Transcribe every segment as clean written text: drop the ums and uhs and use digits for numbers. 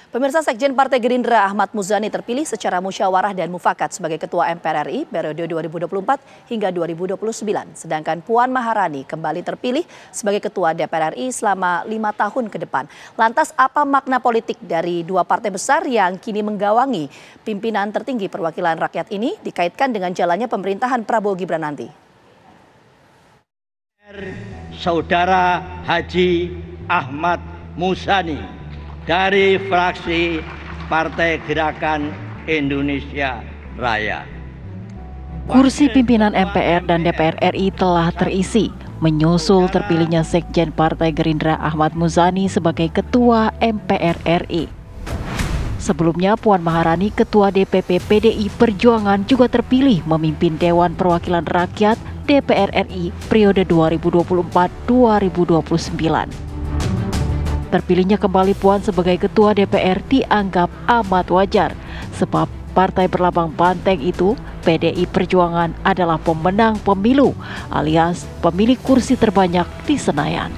Pemirsa, Sekjen Partai Gerindra Ahmad Muzani terpilih secara musyawarah dan mufakat sebagai Ketua MPR RI periode 2024 hingga 2029. Sedangkan Puan Maharani kembali terpilih sebagai Ketua DPR RI selama 5 tahun ke depan. Lantas apa makna politik dari dua partai besar yang kini menggawangi pimpinan tertinggi perwakilan rakyat ini dikaitkan dengan jalannya pemerintahan Prabowo Gibran nanti? Saudara Haji Ahmad Muzani dari fraksi Partai Gerakan Indonesia Raya. Kursi pimpinan MPR dan DPR RI telah terisi, menyusul terpilihnya Sekjen Partai Gerindra Ahmad Muzani sebagai Ketua MPR RI. Sebelumnya, Puan Maharani, Ketua DPP PDI Perjuangan, juga terpilih memimpin Dewan Perwakilan Rakyat DPR RI periode 2024-2029. Terpilihnya kembali Puan sebagai Ketua DPR dianggap amat wajar, sebab partai berlambang banteng itu, PDI Perjuangan, adalah pemenang pemilu alias pemilik kursi terbanyak di Senayan.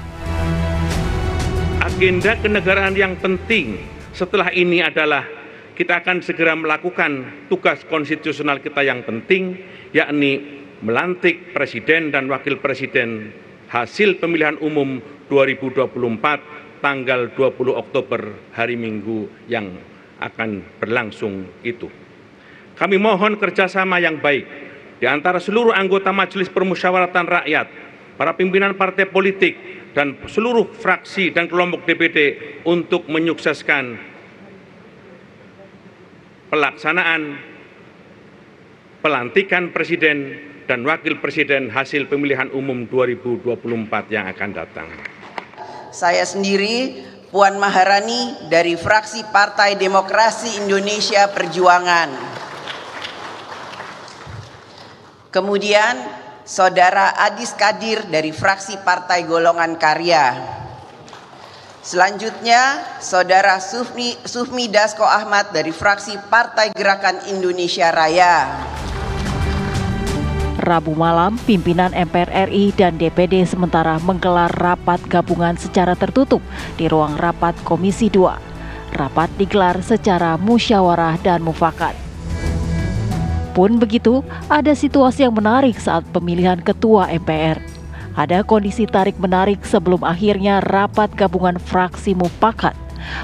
Agenda kenegaraan yang penting setelah ini adalah kita akan segera melakukan tugas konstitusional kita yang penting, yakni melantik Presiden dan Wakil Presiden hasil pemilihan umum 2024 tanggal 20 Oktober hari Minggu yang akan berlangsung itu. Kami mohon kerjasama yang baik di antara seluruh anggota Majelis Permusyawaratan Rakyat, para pimpinan partai politik, dan seluruh fraksi dan kelompok DPD untuk menyukseskan pelaksanaan pelantikan Presiden dan Wakil Presiden hasil pemilihan umum 2024 yang akan datang. Saya sendiri, Puan Maharani dari fraksi Partai Demokrasi Indonesia Perjuangan. Kemudian Saudara Adis Kadir dari fraksi Partai Golongan Karya. Selanjutnya Saudara Sufmi Dasko Ahmad dari fraksi Partai Gerakan Indonesia Raya. Rabu malam, pimpinan MPR RI dan DPD sementara menggelar rapat gabungan secara tertutup di ruang rapat Komisi 2. Rapat digelar secara musyawarah dan mufakat. Pun begitu, ada situasi yang menarik saat pemilihan Ketua MPR. Ada kondisi tarik-menarik sebelum akhirnya rapat gabungan fraksi mufakat.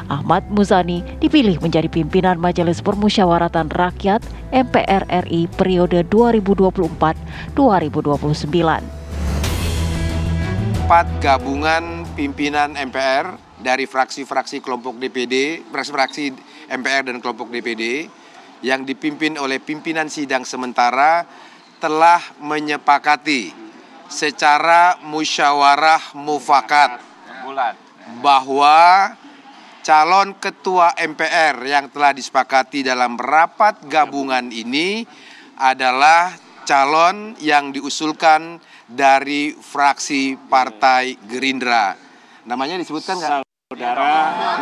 Ahmad Muzani dipilih menjadi pimpinan Majelis Permusyawaratan Rakyat MPR RI periode 2024-2029. Rapat gabungan pimpinan MPR dari fraksi-fraksi kelompok DPD, fraksi MPR dan kelompok DPD yang dipimpin oleh pimpinan sidang sementara telah menyepakati secara musyawarah mufakat bahwa calon Ketua MPR yang telah disepakati dalam rapat gabungan ini adalah calon yang diusulkan dari fraksi Partai Gerindra. Namanya disebutkan nggak? Saudara.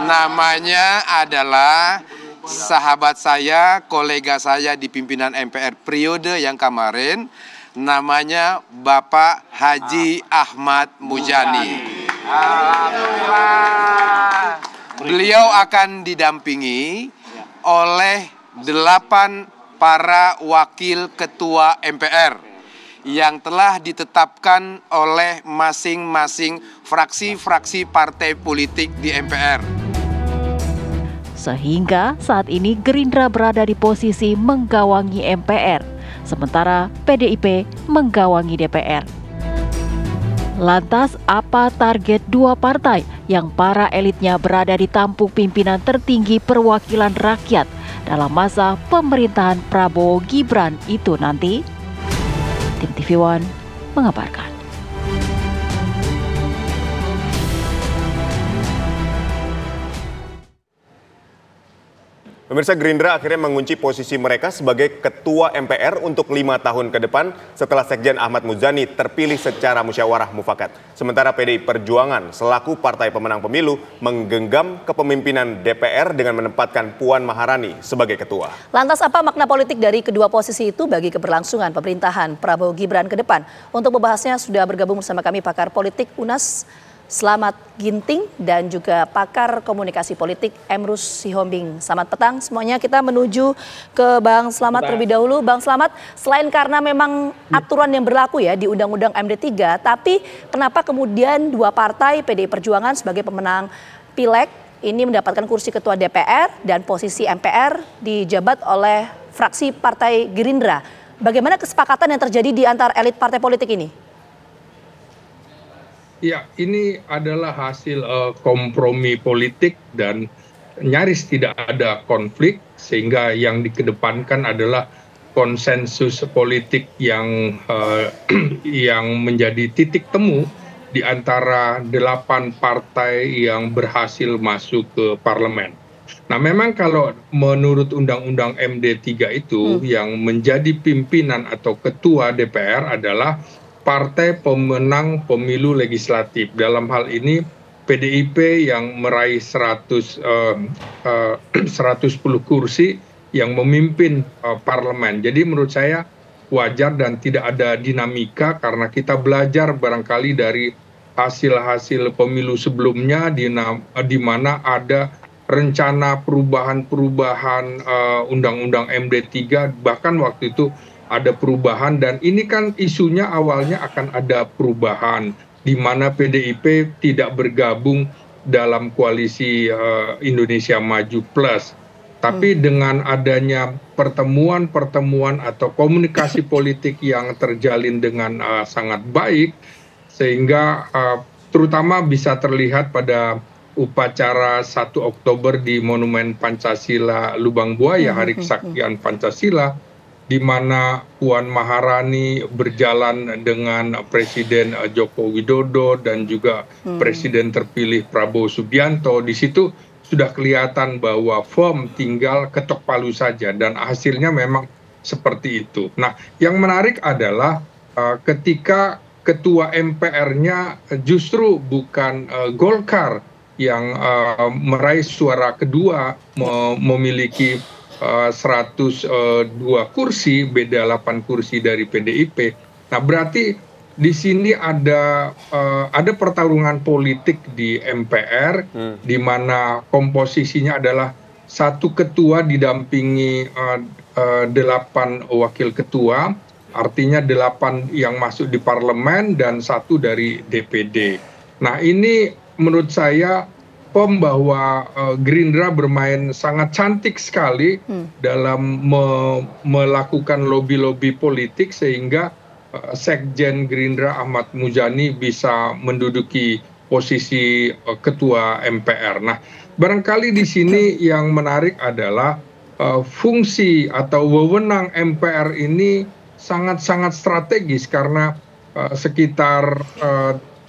Namanya adalah sahabat saya, kolega saya di pimpinan MPR periode yang kemarin, namanya Bapak Haji Ahmad Muzani. Alhamdulillah. Beliau akan didampingi oleh 8 para wakil ketua MPR yang telah ditetapkan oleh masing-masing fraksi-fraksi partai politik di MPR. Sehingga saat ini Gerindra berada di posisi menggawangi MPR, sementara PDIP menggawangi DPR. Lantas apa target dua partai yang para elitnya berada di tampuk pimpinan tertinggi perwakilan rakyat dalam masa pemerintahan Prabowo Gibran itu nanti? Tim TV One mengabarkan. Pemirsa, Gerindra akhirnya mengunci posisi mereka sebagai Ketua MPR untuk 5 tahun ke depan setelah Sekjen Ahmad Muzani terpilih secara musyawarah mufakat. Sementara PDI Perjuangan selaku partai pemenang pemilu menggenggam kepemimpinan DPR dengan menempatkan Puan Maharani sebagai ketua. Lantas apa makna politik dari kedua posisi itu bagi keberlangsungan pemerintahan Prabowo Gibran ke depan? Untuk membahasnya sudah bergabung bersama kami pakar politik UNAS Slamet Ginting dan juga pakar komunikasi politik Emrus Sihombing. Selamat petang semuanya, kita menuju ke Bang Slamet terlebih dahulu. Bang Slamet, selain karena memang aturan yang berlaku ya di Undang-Undang MD3, tapi kenapa kemudian dua partai PDI Perjuangan sebagai pemenang Pileg ini mendapatkan kursi Ketua DPR dan posisi MPR dijabat oleh fraksi Partai Gerindra? Bagaimana kesepakatan yang terjadi di antar elit partai politik ini? Ya, ini adalah hasil kompromi politik dan nyaris tidak ada konflik, sehingga yang dikedepankan adalah konsensus politik yang menjadi titik temu di antara 8 partai yang berhasil masuk ke parlemen. Nah, memang kalau menurut Undang-Undang MD3 itu yang menjadi pimpinan atau ketua DPR adalah partai pemenang pemilu legislatif. Dalam hal ini PDIP yang meraih 110 kursi yang memimpin parlemen. Jadi menurut saya wajar dan tidak ada dinamika karena kita belajar barangkali dari hasil-hasil pemilu sebelumnya di mana ada rencana perubahan-perubahan Undang-Undang MD3, bahkan waktu itu ada perubahan, dan ini kan isunya awalnya akan ada perubahan di mana PDIP tidak bergabung dalam koalisi Indonesia Maju Plus. Tapi dengan adanya pertemuan-pertemuan atau komunikasi politik yang terjalin dengan sangat baik, sehingga terutama bisa terlihat pada upacara 1 Oktober di Monumen Pancasila Lubang Buaya, Hari Kesaktian Pancasila, di mana Puan Maharani berjalan dengan Presiden Joko Widodo dan juga Presiden terpilih Prabowo Subianto. Di situ sudah kelihatan bahwa firm tinggal ketok palu saja, dan hasilnya memang seperti itu. Nah, yang menarik adalah ketika ketua MPR-nya justru bukan Golkar yang meraih suara kedua, memiliki 102 kursi, beda 8 kursi dari PDIP. Nah, berarti di sini ada pertarungan politik di MPR, di mana komposisinya adalah satu ketua didampingi 8 wakil ketua, artinya 8 yang masuk di parlemen dan 1 dari DPD. Nah, ini menurut saya bahwa Gerindra bermain sangat cantik sekali dalam melakukan lobby-lobby politik, sehingga Sekjen Gerindra Ahmad Muzani bisa menduduki posisi ketua MPR. Nah, barangkali di sini yang menarik adalah fungsi atau wewenang MPR ini sangat-sangat strategis, karena sekitar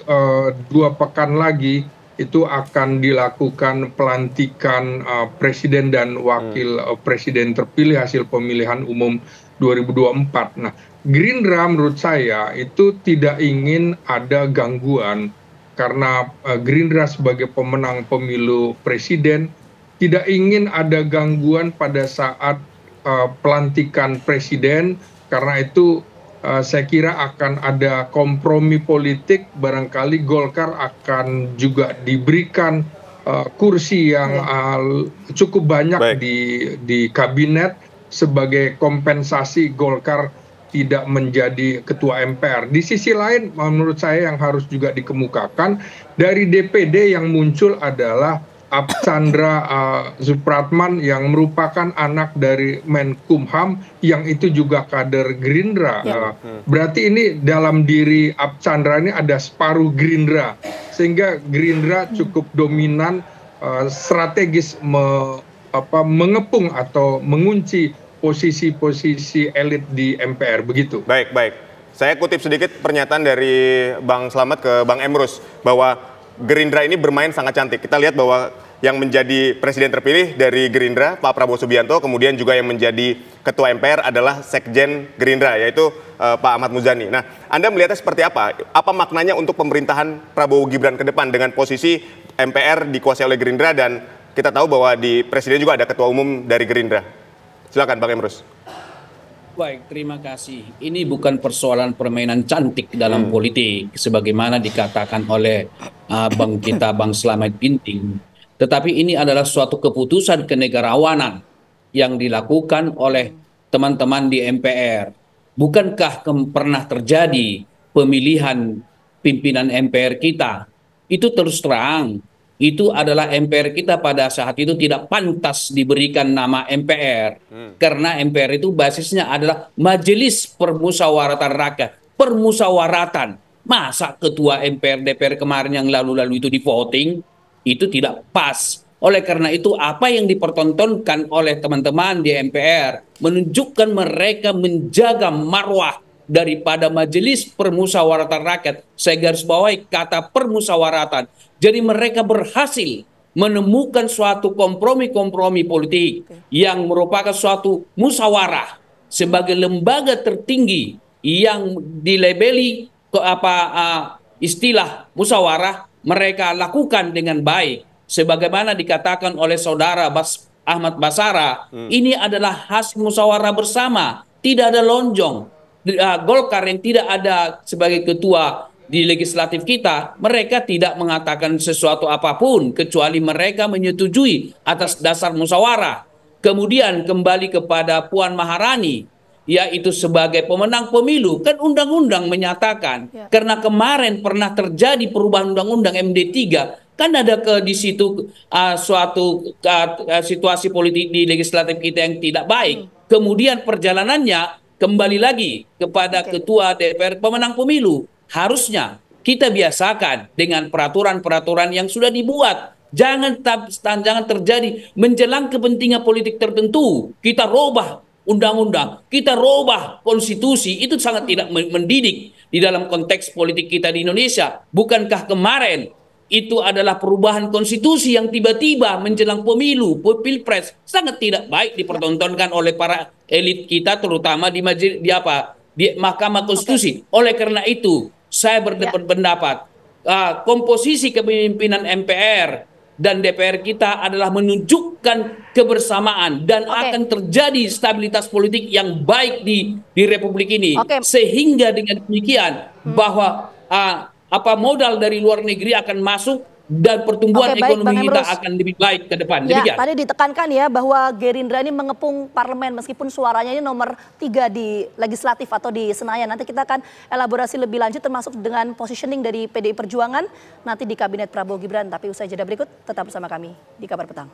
2 pekan lagi itu akan dilakukan pelantikan presiden dan wakil presiden terpilih hasil pemilihan umum 2024. Nah, Gerindra menurut saya itu tidak ingin ada gangguan, karena Gerindra sebagai pemenang pemilu presiden tidak ingin ada gangguan pada saat pelantikan presiden, karena itu saya kira akan ada kompromi politik, barangkali Golkar akan juga diberikan kursi yang cukup banyak di kabinet sebagai kompensasi Golkar tidak menjadi ketua MPR. Di sisi lain, menurut saya yang harus juga dikemukakan, dari DPD yang muncul adalah Archandra Supratman yang merupakan anak dari Menkumham yang itu juga kader Gerindra. Berarti ini dalam diri Archandra ini ada separuh Gerindra, sehingga Gerindra cukup dominan, strategis mengepung atau mengunci posisi-posisi elit di MPR, begitu. Baik. Saya kutip sedikit pernyataan dari Bang Slamet ke Bang Emrus bahwa Gerindra ini bermain sangat cantik. Kita lihat bahwa yang menjadi presiden terpilih dari Gerindra, Pak Prabowo Subianto, kemudian juga yang menjadi ketua MPR adalah Sekjen Gerindra, yaitu Pak Ahmad Muzani. Nah, Anda melihatnya seperti apa? Apa maknanya untuk pemerintahan Prabowo Gibran ke depan dengan posisi MPR dikuasai oleh Gerindra, dan kita tahu bahwa di presiden juga ada ketua umum dari Gerindra. Silakan Bang Emrus. Baik, terima kasih. Ini bukan persoalan permainan cantik dalam politik, sebagaimana dikatakan oleh Bang Slamet Ginting. Tetapi ini adalah suatu keputusan kenegarawanan yang dilakukan oleh teman-teman di MPR. Bukankah pernah terjadi pemilihan pimpinan MPR kita? Itu terus terang. Itu adalah MPR kita pada saat itu tidak pantas diberikan nama MPR. Karena MPR itu basisnya adalah Majelis Permusyawaratan Rakyat. Permusyawaratan. Masa ketua MPR DPR kemarin yang lalu-lalu itu di voting, itu tidak pas. Oleh karena itu apa yang dipertontonkan oleh teman-teman di MPR menunjukkan mereka menjaga marwah daripada Majelis Permusyawaratan Rakyat. Saya garis bawahi kata permusyawaratan. Jadi mereka berhasil menemukan suatu kompromi-kompromi politik yang merupakan suatu musyawarah sebagai lembaga tertinggi yang dilabeli istilah musyawarah mereka lakukan dengan baik. Sebagaimana dikatakan oleh saudara Ahmad Basara, ini adalah hasil musyawarah bersama, tidak ada lonjong. Golkar yang tidak ada sebagai ketua di legislatif kita, mereka tidak mengatakan sesuatu apapun kecuali mereka menyetujui atas dasar musyawarah. Kemudian kembali kepada Puan Maharani, yaitu sebagai pemenang pemilu, kan undang-undang menyatakan karena kemarin pernah terjadi perubahan undang-undang MD3, kan ada di situ suatu situasi politik di legislatif kita yang tidak baik. Kemudian perjalanannya kembali lagi kepada ketua DPR pemenang pemilu. Harusnya kita biasakan dengan peraturan-peraturan yang sudah dibuat. Jangan terjadi menjelang kepentingan politik tertentu. Kita robah undang-undang, kita robah konstitusi. Itu sangat tidak mendidik di dalam konteks politik kita di Indonesia. Bukankah kemarin itu adalah perubahan konstitusi yang tiba-tiba menjelang pemilu, pilpres, sangat tidak baik dipertontonkan oleh para elit kita, terutama di Mahkamah Konstitusi. Oleh karena itu, saya berpendapat komposisi kepemimpinan MPR dan DPR kita adalah menunjukkan kebersamaan dan akan terjadi stabilitas politik yang baik di Republik ini. Sehingga dengan demikian bahwa modal dari luar negeri akan masuk dan pertumbuhan ekonomi kita akan lebih baik ke depan. Ya, tadi ditekankan ya bahwa Gerindra ini mengepung parlemen meskipun suaranya ini nomor 3 di legislatif atau di Senayan. Nanti kita akan elaborasi lebih lanjut termasuk dengan positioning dari PDI Perjuangan nanti di kabinet Prabowo Gibran. Tapi usai jeda berikut tetap bersama kami di Kabar Petang.